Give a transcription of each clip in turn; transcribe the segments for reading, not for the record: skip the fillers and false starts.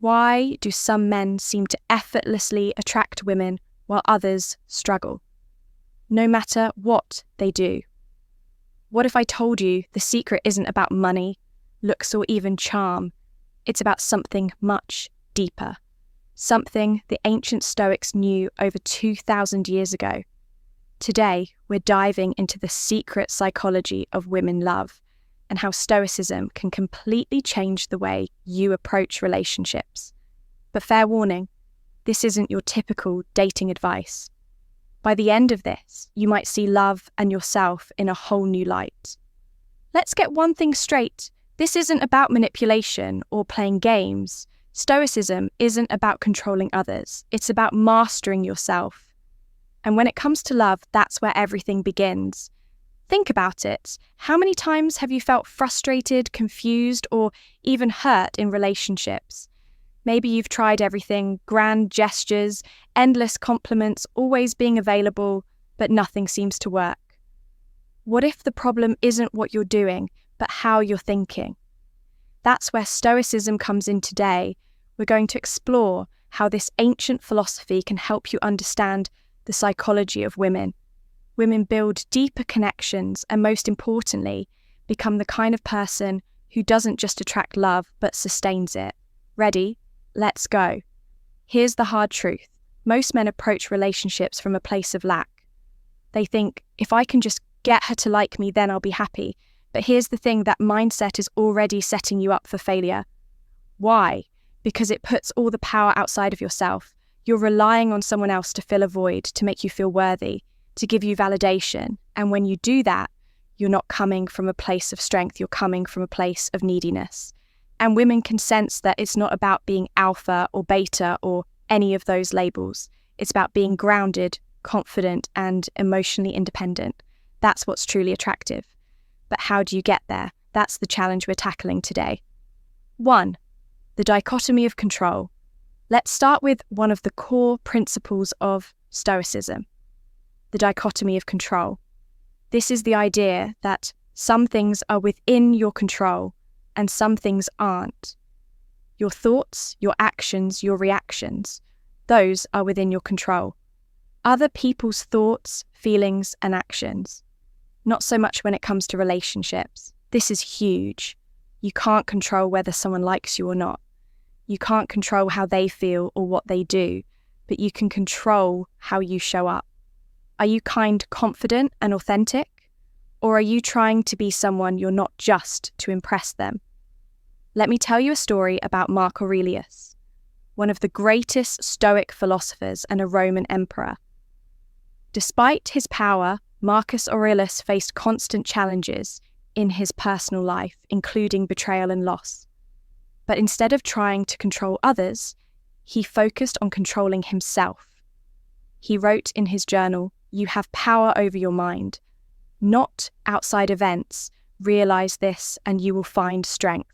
Why do some men seem to effortlessly attract women while others struggle, no matter what they do? What if I told you the secret isn't about money, looks, or even charm? It's about something much deeper, something the ancient Stoics knew over 2,000 years ago. Today, we're diving into the secret psychology of women love and how Stoicism can completely change the way you approach relationships. But fair warning, this isn't your typical dating advice. By the end of this, you might see love and yourself in a whole new light. Let's get one thing straight. This isn't about manipulation or playing games. Stoicism isn't about controlling others. It's about mastering yourself. And when it comes to love, that's where everything begins. Think about it. How many times have you felt frustrated, confused, or even hurt in relationships? Maybe you've tried everything, grand gestures, endless compliments, always being available, but nothing seems to work. What if the problem isn't what you're doing, but how you're thinking? That's where Stoicism comes in today. We're going to explore how this ancient philosophy can help you understand the psychology of women. Women build deeper connections and, most importantly, become the kind of person who doesn't just attract love, but sustains it. Ready? Let's go. Here's the hard truth. Most men approach relationships from a place of lack. They think, if I can just get her to like me, then I'll be happy. But here's the thing, that mindset is already setting you up for failure. Why? Because it puts all the power outside of yourself. You're relying on someone else to fill a void, to make you feel worthy, to give you validation. And when you do that, you're not coming from a place of strength, you're coming from a place of neediness. And women can sense that it's not about being alpha or beta or any of those labels. It's about being grounded, confident, and emotionally independent. That's what's truly attractive. But how do you get there? That's the challenge we're tackling today. 1. The dichotomy of control. Let's start with one of the core principles of Stoicism, the dichotomy of control. This is the idea that some things are within your control and some things aren't. Your thoughts, your actions, your reactions, those are within your control. Other people's thoughts, feelings, and actions. Not so much when it comes to relationships. This is huge. You can't control whether someone likes you or not. You can't control how they feel or what they do, but you can control how you show up. Are you kind, confident, and authentic? Or are you trying to be someone you're not just to impress them? Let me tell you a story about Mark Aurelius, one of the greatest Stoic philosophers and a Roman emperor. Despite his power, Marcus Aurelius faced constant challenges in his personal life, including betrayal and loss. But instead of trying to control others, he focused on controlling himself. He wrote in his journal, "You have power over your mind, not outside events. Realize this and you will find strength."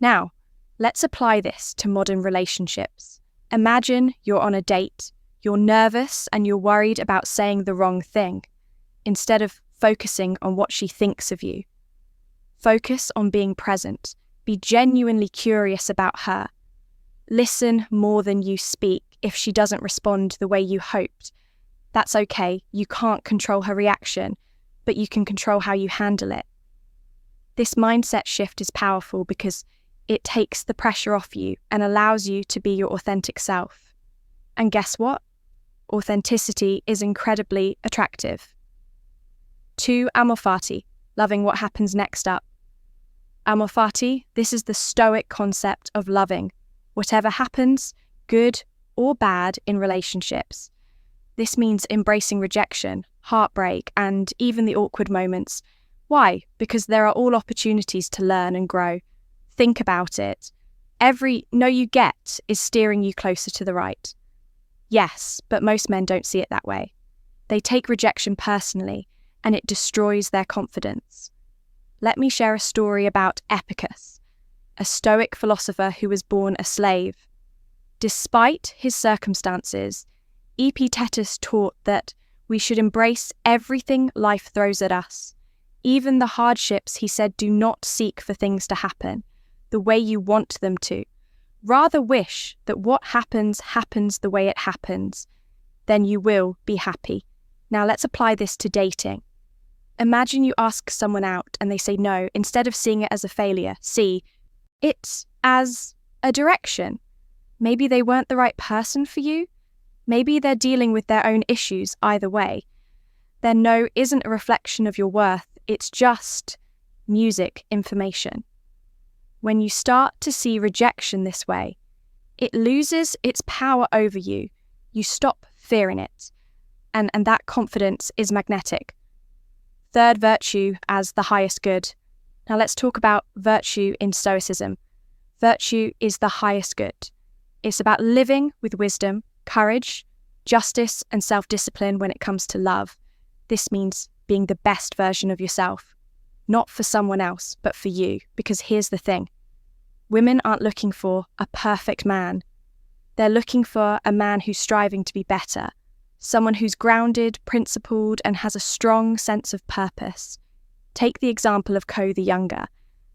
Now, let's apply this to modern relationships. Imagine you're on a date, you're nervous and you're worried about saying the wrong thing. Instead of focusing on what she thinks of you, focus on being present. Be genuinely curious about her. Listen more than you speak. If she doesn't respond the way you hoped, that's okay. You can't control her reaction, but you can control how you handle it. This mindset shift is powerful because it takes the pressure off you and allows you to be your authentic self. And guess what? Authenticity is incredibly attractive. 2. Amor fati, loving what happens next up. Amor fati, this is the Stoic concept of loving whatever happens, good or bad, in relationships. This means embracing rejection, heartbreak, and even the awkward moments. Why? Because there are all opportunities to learn and grow. Think about it. Every no you get is steering you closer to the right. Yes, but most men don't see it that way. They take rejection personally, and it destroys their confidence. Let me share a story about Epictetus, a Stoic philosopher who was born a slave. Despite his circumstances, Epictetus taught that we should embrace everything life throws at us. Even the hardships, he said, do not seek for things to happen the way you want them to. Rather wish that what happens happens the way it happens. Then you will be happy. Now let's apply this to dating. Imagine you ask someone out and they say no. Instead of seeing it as a failure, see it as a direction. Maybe they weren't the right person for you. Maybe they're dealing with their own issues either way. Their no isn't a reflection of your worth. It's just music information. When you start to see rejection this way, it loses its power over you. You stop fearing it. And that confidence is magnetic. Third virtue as the highest good. Now let's talk about virtue in Stoicism. Virtue is the highest good. It's about living with wisdom, courage, justice, and self-discipline when it comes to love. This means being the best version of yourself. Not for someone else, but for you. Because here's the thing. Women aren't looking for a perfect man. They're looking for a man who's striving to be better. Someone who's grounded, principled, and has a strong sense of purpose. Take the example of Ko the Younger,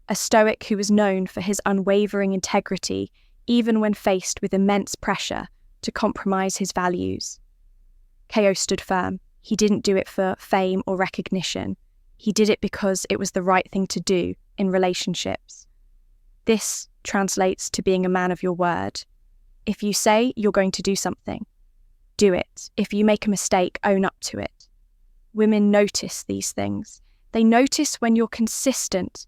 a Stoic who was known for his unwavering integrity, even when faced with immense pressure to compromise his values. Ko stood firm. He didn't do it for fame or recognition. He did it because it was the right thing to do in relationships. This translates to being a man of your word. If you say you're going to do something, do it. If you make a mistake, own up to it. Women notice these things. They notice when you're consistent,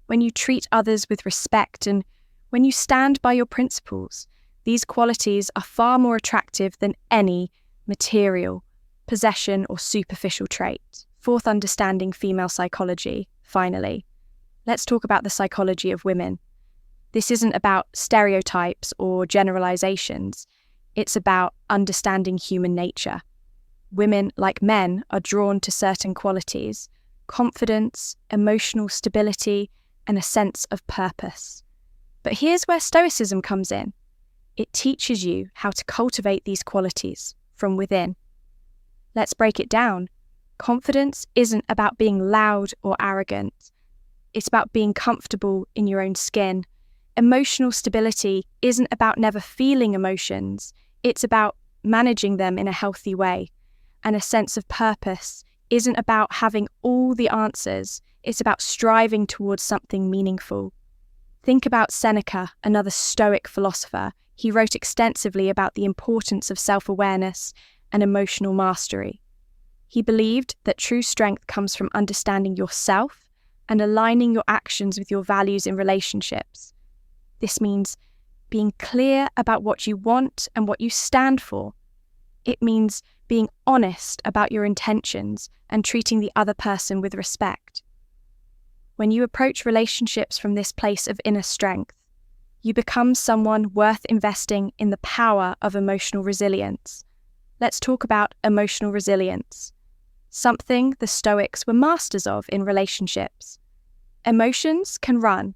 when you treat others with respect, and when you stand by your principles. These qualities are far more attractive than any material, possession, or superficial trait. Fourth, understanding female psychology, finally. Let's talk about the psychology of women. This isn't about stereotypes or generalizations. It's about understanding human nature. Women, like men, are drawn to certain qualities: confidence, emotional stability, and a sense of purpose. But here's where Stoicism comes in. It teaches you how to cultivate these qualities from within. Let's break it down. Confidence isn't about being loud or arrogant. It's about being comfortable in your own skin. Emotional stability isn't about never feeling emotions. It's about managing them in a healthy way. And a sense of purpose isn't about having all the answers. It's about striving towards something meaningful. Think about Seneca, another Stoic philosopher. He wrote extensively about the importance of self-awareness and emotional mastery. He believed that true strength comes from understanding yourself and aligning your actions with your values in relationships. This means being clear about what you want and what you stand for. It means being honest about your intentions and treating the other person with respect. When you approach relationships from this place of inner strength, you become someone worth investing in the power of emotional resilience. Let's talk about emotional resilience, something the Stoics were masters of in relationships. Emotions can run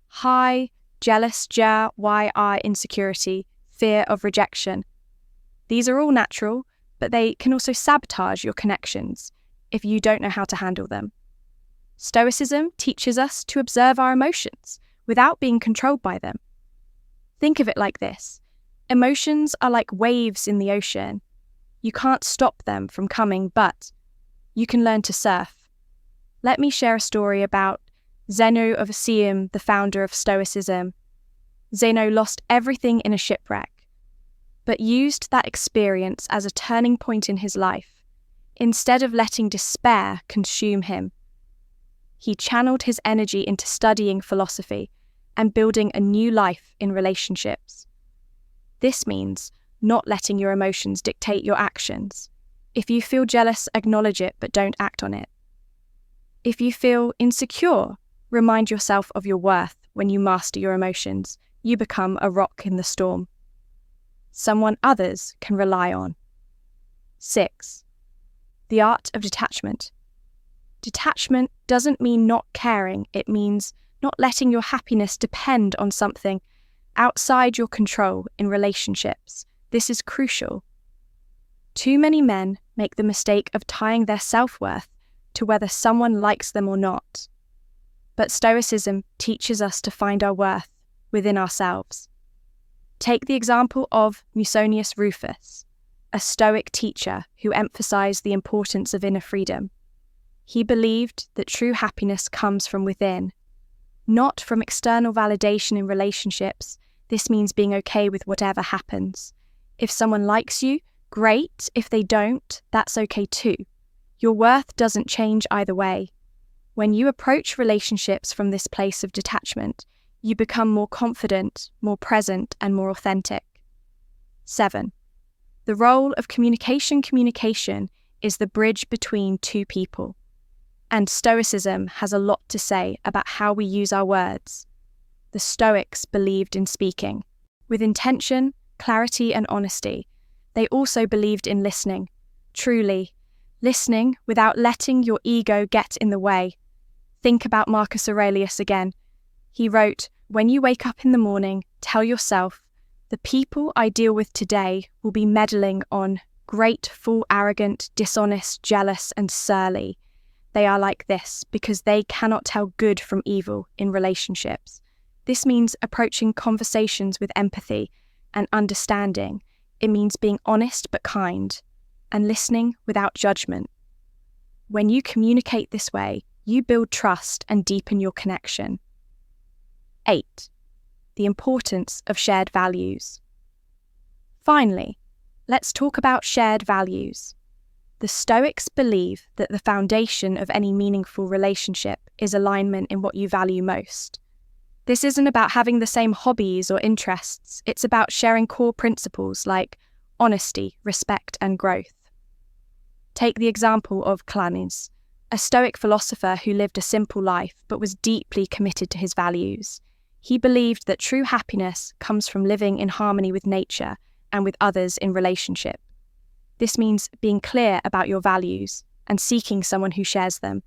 high, jealous, insecurity, fear of rejection. These are all natural, but they can also sabotage your connections if you don't know how to handle them. Stoicism teaches us to observe our emotions without being controlled by them. Think of it like this. Emotions are like waves in the ocean. You can't stop them from coming, but you can learn to surf. Let me share a story about Zeno of Citium, the founder of Stoicism. Zeno lost everything in a shipwreck, but used that experience as a turning point in his life. Instead of letting despair consume him, he channeled his energy into studying philosophy and building a new life in relationships. This means not letting your emotions dictate your actions. If you feel jealous, acknowledge it, but don't act on it. If you feel insecure, remind yourself of your worth. When you master your emotions, you become a rock in the storm, someone others can rely on. 6. The art of detachment. Detachment doesn't mean not caring. It means not letting your happiness depend on something outside your control in relationships. This is crucial. Too many men make the mistake of tying their self-worth to whether someone likes them or not. But Stoicism teaches us to find our worth within ourselves. Take the example of Musonius Rufus, a Stoic teacher who emphasized the importance of inner freedom. He believed that true happiness comes from within, not from external validation in relationships. This means being okay with whatever happens. If someone likes you, great. If they don't, that's okay too. Your worth doesn't change either way. When you approach relationships from this place of detachment, you become more confident, more present, and more authentic. 7. The role of communication is the bridge between two people. And Stoicism has a lot to say about how we use our words. The Stoics believed in speaking with intention, clarity, and honesty. They also believed in listening, truly, listening without letting your ego get in the way. Think about Marcus Aurelius again. He wrote, "When you wake up in the morning, tell yourself, the people I deal with today will be meddling on, grateful, arrogant, dishonest, jealous, and surly. They are like this because they cannot tell good from evil in relationships." This means approaching conversations with empathy and understanding. It means being honest but kind and listening without judgment. When you communicate this way, you build trust and deepen your connection. 8. The importance of shared values. Finally, let's talk about shared values. The Stoics believe that the foundation of any meaningful relationship is alignment in what you value most. This isn't about having the same hobbies or interests, it's about sharing core principles like honesty, respect, and growth. Take the example of Toughness, a Stoic philosopher who lived a simple life but was deeply committed to his values. He believed that true happiness comes from living in harmony with nature and with others in relationship. This means being clear about your values and seeking someone who shares them.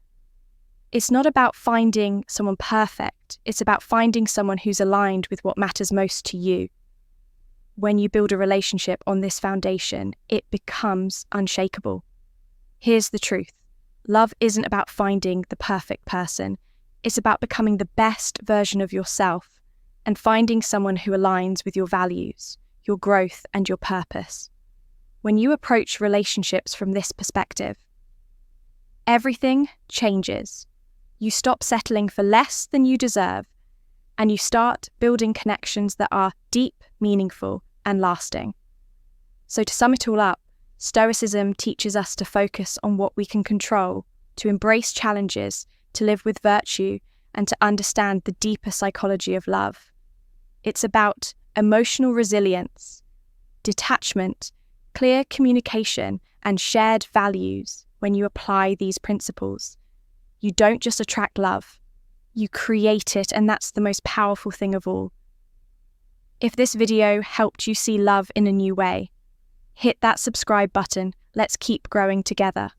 It's not about finding someone perfect, it's about finding someone who's aligned with what matters most to you. When you build a relationship on this foundation, it becomes unshakable. Here's the truth. Love isn't about finding the perfect person. It's about becoming the best version of yourself and finding someone who aligns with your values, your growth, and your purpose. When you approach relationships from this perspective, everything changes. You stop settling for less than you deserve, and you start building connections that are deep, meaningful, and lasting. So to sum it all up, Stoicism teaches us to focus on what we can control, to embrace challenges, to live with virtue, and to understand the deeper psychology of love. It's about emotional resilience, detachment, clear communication, and shared values. When you apply these principles, you don't just attract love, you create it, and that's the most powerful thing of all. If this video helped you see love in a new way, hit that subscribe button. Let's keep growing together.